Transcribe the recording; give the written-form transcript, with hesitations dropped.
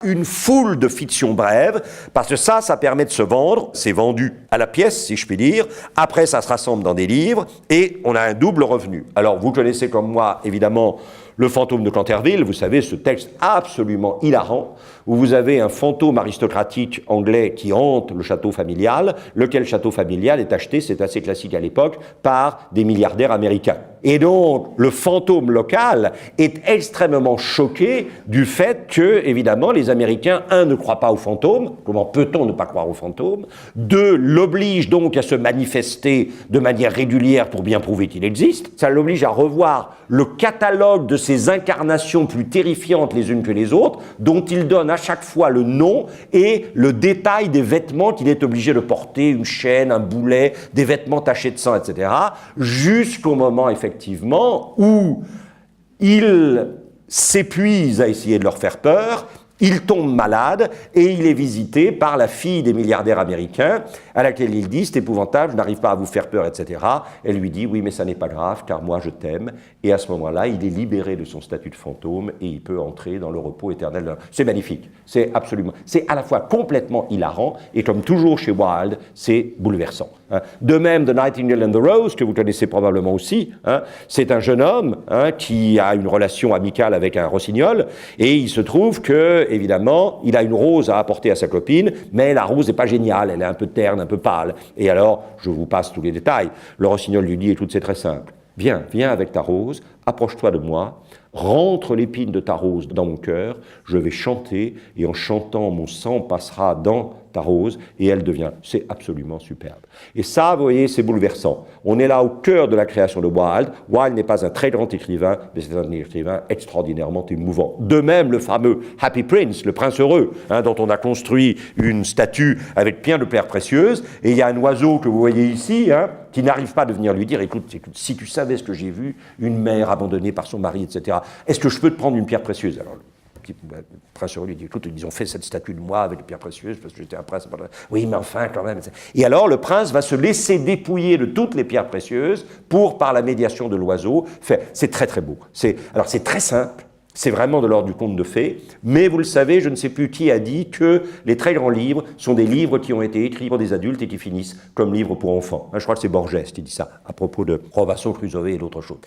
une foule de fictions brèves, parce que ça permet de se vendre, c'est vendu à la pièce, si je puis dire, après ça se rassemble dans des livres, et on a un double revenu. Alors vous connaissez comme moi, évidemment, Le fantôme de Canterville, vous savez, ce texte absolument hilarant, où vous avez un fantôme aristocratique anglais qui hante le château familial, lequel château familial est acheté, c'est assez classique à l'époque, par des milliardaires américains. Et donc, le fantôme local est extrêmement choqué du fait que, évidemment, les Américains, un, ne croient pas aux fantômes, comment peut-on ne pas croire aux fantômes, deux, l'oblige donc à se manifester de manière régulière pour bien prouver qu'il existe, ça l'oblige à revoir le catalogue de ces incarnations plus terrifiantes les unes que les autres, dont il donne à chaque fois le nom et le détail des vêtements qu'il est obligé de porter, une chaîne, un boulet, des vêtements tachés de sang, etc., jusqu'au moment, effectivement, où il s'épuise à essayer de leur faire peur, il tombe malade et il est visité par la fille des milliardaires américains à laquelle il dit « c'est épouvantable, je n'arrive pas à vous faire peur, etc. » Elle lui dit « oui, mais ça n'est pas grave, car moi je t'aime. » Et à ce moment-là, il est libéré de son statut de fantôme et il peut entrer dans le repos éternel. C'est magnifique, c'est absolument... C'est à la fois complètement hilarant et comme toujours chez Wilde, c'est bouleversant. De même, The Nightingale and the Rose, que vous connaissez probablement aussi, c'est un jeune homme qui a une relation amicale avec un rossignol et il se trouve que, évidemment, il a une rose à apporter à sa copine, mais la rose n'est pas géniale, elle est un peu terne, un peu pâle. Et alors, je vous passe tous les détails, le rossignol lui dit, écoute, c'est très simple, viens avec ta rose, approche-toi de moi, rentre l'épine de ta rose dans mon cœur, je vais chanter, et en chantant, mon sang passera dans ta rose, et elle devient... C'est absolument superbe. Et ça, vous voyez, c'est bouleversant. On est là au cœur de la création de Wilde. Wilde n'est pas un très grand écrivain, mais c'est un écrivain extraordinairement émouvant. De même, le fameux Happy Prince, le prince heureux, dont on a construit une statue avec plein de pierres précieuses, et il y a un oiseau que vous voyez ici, qui n'arrive pas de venir lui dire, écoute, si tu savais ce que j'ai vu, une mère abandonnée par son mari, etc., est-ce que je peux te prendre une pierre précieuse? Alors, le prince heureux lui dit, écoute, ils ont fait cette statue de moi avec des pierres précieuses parce que j'étais un prince. Oui, mais enfin, quand même. Et alors, le prince va se laisser dépouiller de toutes les pierres précieuses pour, par la médiation de l'oiseau, faire... C'est très, très beau. Alors, c'est très simple. C'est vraiment de l'ordre du conte de fées, mais vous le savez, je ne sais plus qui a dit que les très grands livres sont des livres qui ont été écrits pour des adultes et qui finissent comme livres pour enfants. Je crois que c'est Borges qui dit ça, à propos de Robinson Crusoe et d'autres choses.